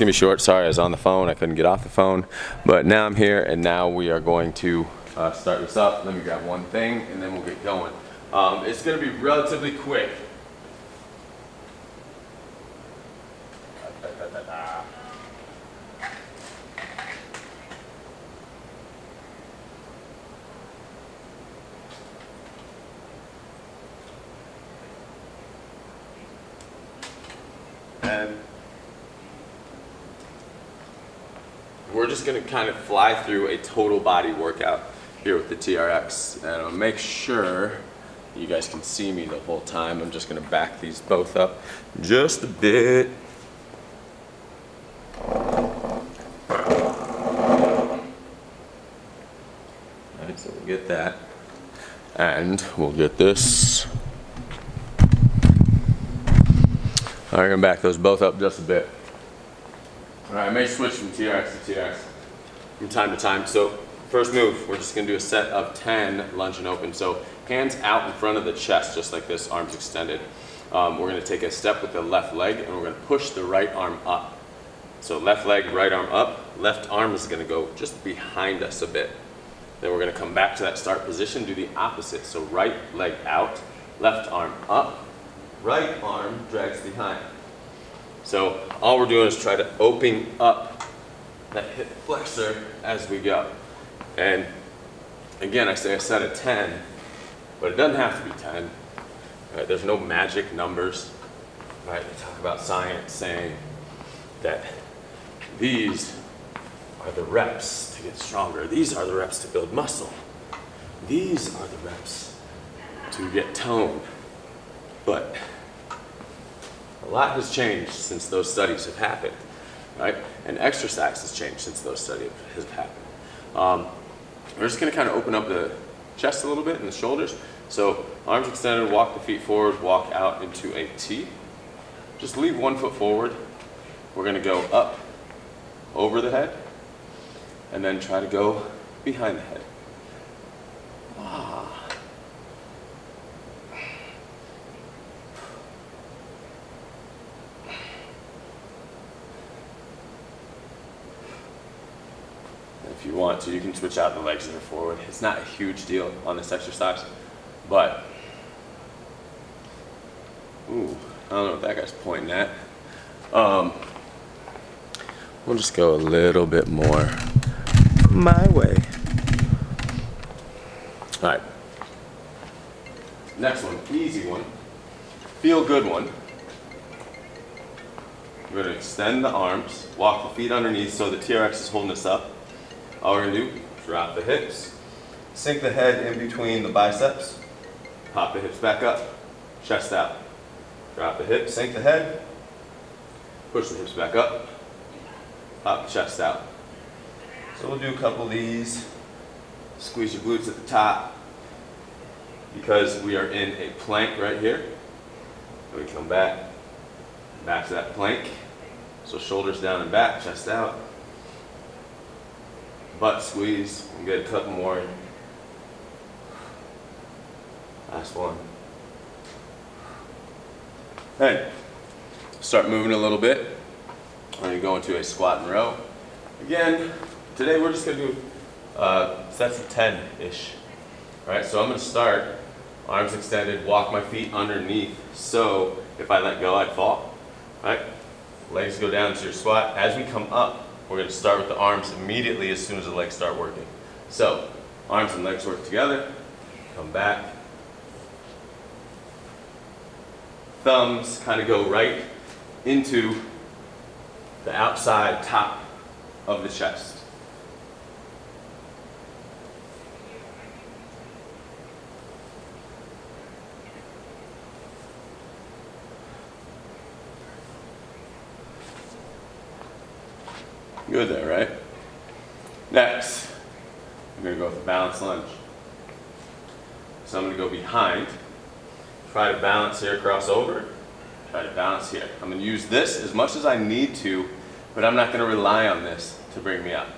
Gonna be short. Sorry, I was on the phone. I couldn't get off the phone, but now I'm here, and now we are going to start this up. Let me grab one thing, and then we'll get going. It's gonna be relatively quick. And we're just gonna kind of fly through a total body workout here with the TRX. And I'll make sure you guys can see me the whole time. I'm just gonna back these both up just a bit. Alright, so we'll get that. And we'll get this. Alright, I'm gonna back those both up just a bit. Alright, I may switch from TRX to TRX from time to time. So first move, we're just gonna do a set of 10 lunge and open. So hands out in front of the chest, just like this, arms extended. We're gonna take a step with the left leg, and we're gonna push the right arm up. So left leg, right arm up. Left arm is gonna go just behind us a bit. Then we're gonna come back to that start position, do the opposite. So right leg out, left arm up, right arm drags behind. So all we're doing is try to open up that hip flexor as we go. And again, I say a set of 10, but it doesn't have to be 10. Right? There's no magic numbers. Right? They talk about science saying that these are the reps to get stronger. These are the reps to build muscle. These are the reps to get toned. But a lot has changed since those studies have happened, right? And exercise has changed since those studies have happened. We're just gonna kind of open up the chest a little bit and the shoulders. So arms extended, walk the feet forward, walk out into a T. Just leave one foot forward. We're gonna go up over the head and then try to go behind the head. If you want to, you can switch out the legs that are forward. It's not a huge deal on this exercise, but, ooh, I don't know what that guy's pointing at. We'll just go a little bit more my way. All right. Next one, easy one, feel good one. We're gonna extend the arms, walk the feet underneath so the TRX is holding us up. All we're gonna do, drop the hips, sink the head in between the biceps, pop the hips back up, chest out. Drop the hips, sink the head, push the hips back up, pop the chest out. So we'll do a couple of these. Squeeze your glutes at the top because we are in a plank right here. And we come back to that plank. So shoulders down and back, chest out. Butt squeeze, and get a couple more. Last one. Hey, start moving a little bit. We're gonna go into a squat and row. Again, today we're just gonna do sets of 10-ish. All right, so I'm gonna start, arms extended, walk my feet underneath. So if I let go, I'd fall. All right, legs go down to your squat. As we come up, we're going to start with the arms immediately as soon as the legs start working. So, arms and legs work together, come back. Thumbs kind of go right into the outside top of the chest. Good there, right? Next, I'm going to go with the balance lunge. So I'm going to go behind, try to balance here, cross over, try to balance here. I'm going to use this as much as I need to, but I'm not going to rely on this to bring me up.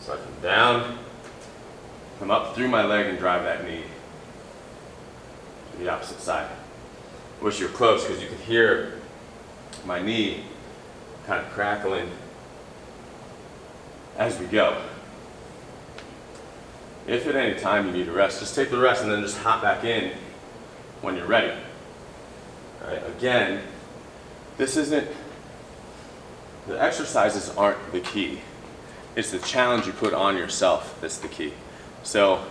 So I come down, come up through my leg and drive that knee to the opposite side. Wish you were close because you could hear my knee kind of crackling as we go. If at any time you need a rest, just take the rest and then just hop back in when you're ready. All right, again, this isn't, the exercises aren't the key. It's the challenge you put on yourself that's the key. So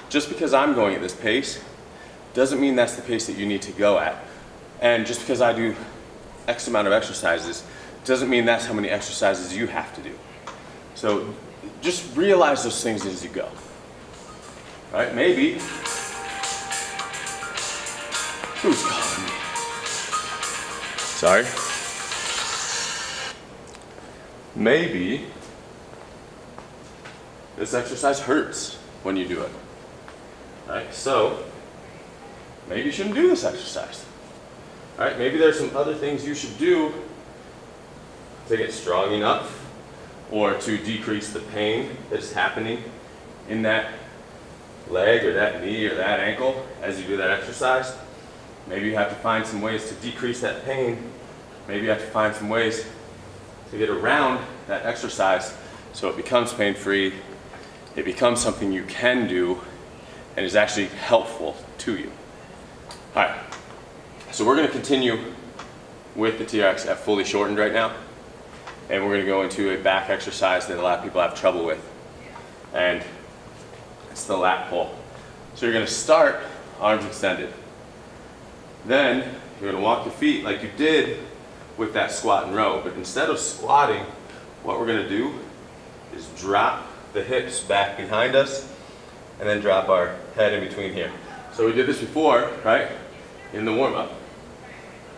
just because I'm going at this pace doesn't mean that's the pace that you need to go at. And just because I do X amount of exercises doesn't mean that's how many exercises you have to do. So just realize those things as you go. All right, maybe, who's calling me? Sorry. Maybe this exercise hurts when you do it. All right, so maybe you shouldn't do this exercise. All right, maybe there's some other things you should do to get strong enough or to decrease the pain that's happening in that leg or that knee or that ankle as you do that exercise. Maybe you have to find some ways to decrease that pain. Maybe you have to find some ways to get around that exercise so it becomes pain-free, it becomes something you can do, and is actually helpful to you. All right, so we're gonna continue with the TRX at fully shortened right now, and we're gonna go into a back exercise that a lot of people have trouble with, and it's the lat pull. So you're gonna start arms extended. Then you're gonna walk your feet like you did with that squat and row, but instead of squatting, what we're gonna do is drop the hips back behind us and then drop our head in between here. So we did this before, right? In the warm-up,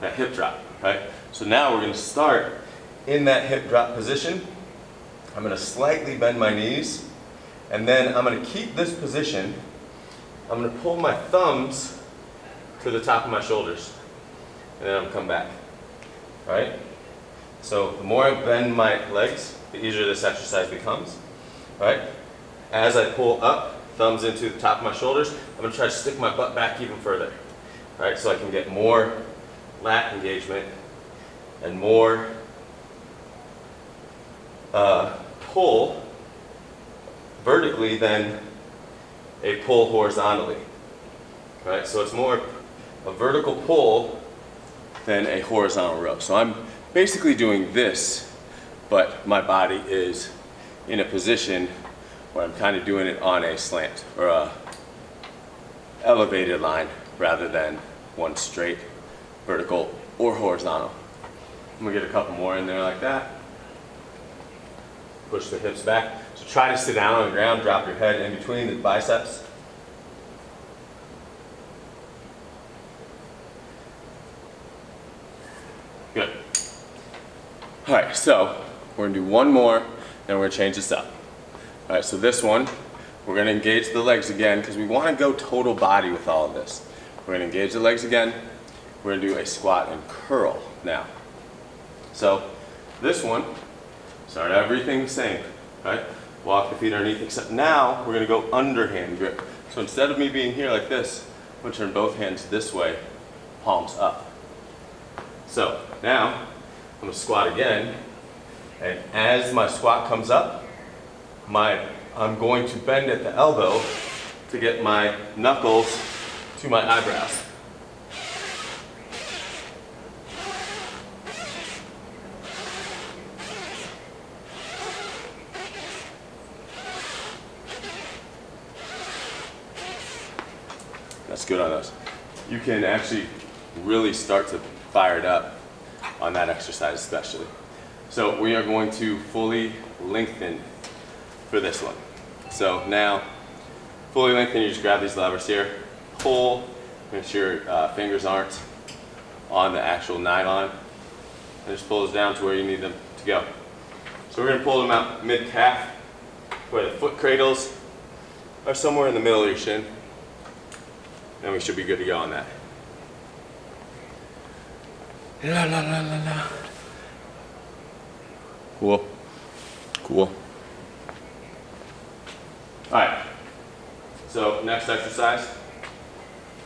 that hip drop, right? So now we're gonna start in that hip drop position. I'm gonna slightly bend my knees, and then I'm gonna keep this position. I'm gonna pull my thumbs to the top of my shoulders, and then I'm gonna come back, right? So the more I bend my legs, the easier this exercise becomes, right? As I pull up, thumbs into the top of my shoulders, I'm gonna try to stick my butt back even further, right? So I can get more lat engagement and more pull vertically than a pull horizontally, right? So it's more a vertical pull than a horizontal row. So I'm basically doing this, but my body is in a position where I'm kind of doing it on a slant or a elevated line rather than one straight vertical or horizontal. I'm gonna get a couple more in there like that. Push the hips back. So try to sit down on the ground, drop your head in between the biceps. Good. All right, so we're gonna do one more, then we're gonna change this up. All right, so this one, we're gonna engage the legs again because we wanna go total body with all of this. We're gonna engage the legs again. We're gonna do a squat and curl now. So this one, start everything the same, right? Walk the feet underneath, except now we're gonna go underhand grip. So instead of me being here like this, I'm gonna turn both hands this way, palms up. So now I'm gonna squat again, and as my squat comes up, I'm going to bend at the elbow to get my knuckles to my eyebrows. That's good on those. You can actually really start to fire it up on that exercise especially. So we are going to fully lengthen for this one. So now, fully lengthen, you just grab these levers here, pull, make sure your fingers aren't on the actual nylon, and just pull those down to where you need them to go. So we're gonna pull them out mid-calf, where the foot cradles are somewhere in the middle of your shin, and we should be good to go on that. La la la la la. Cool. Cool. All right. So next exercise,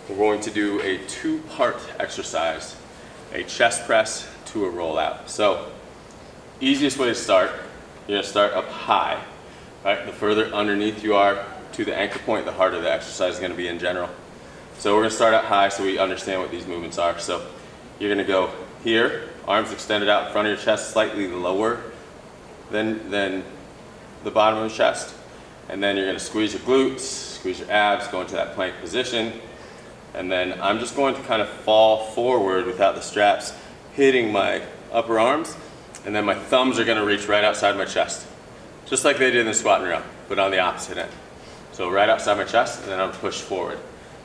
we're going to do a two-part exercise, a chest press to a rollout. So easiest way to start, you're gonna start up high, right? The further underneath you are to the anchor point, the harder the exercise is gonna be in general. So we're gonna start out high so we understand what these movements are. So you're gonna go here, arms extended out in front of your chest, slightly lower than the bottom of the chest. And then you're gonna squeeze your glutes, squeeze your abs, go into that plank position. And then I'm just going to kind of fall forward without the straps hitting my upper arms. And then my thumbs are gonna reach right outside my chest. Just like they did in the squat and row, but on the opposite end. So right outside my chest, and then I'm pushed forward.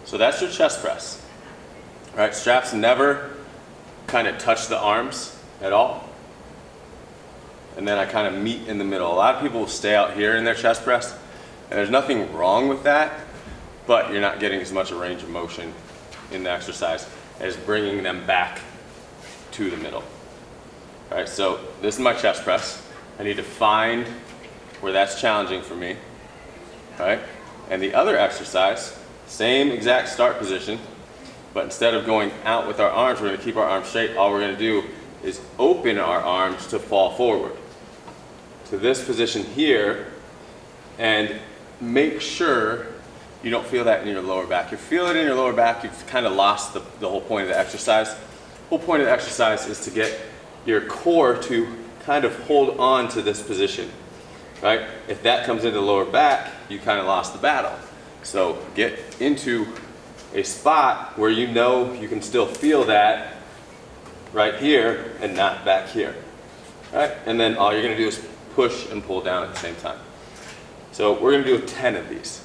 So that's your chest press. All right, straps never kind of touch the arms at all. And then I kind of meet in the middle. A lot of people will stay out here in their chest press, and there's nothing wrong with that, but you're not getting as much a range of motion in the exercise as bringing them back to the middle. All right, so this is my chest press. I need to find where that's challenging for me, all right? And the other exercise, same exact start position, but instead of going out with our arms, we're gonna keep our arms straight. All we're gonna do is open our arms to fall forward to this position here, and make sure you don't feel that in your lower back. If you feel it in your lower back, you've kind of lost the whole point of the exercise. The whole point of the exercise is to get your core to kind of hold on to this position, right? If that comes into the lower back, you kind of lost the battle. So get into a spot where you know you can still feel that right here and not back here, right? And then all you're gonna do is push and pull down at the same time. So we're gonna do 10 of these.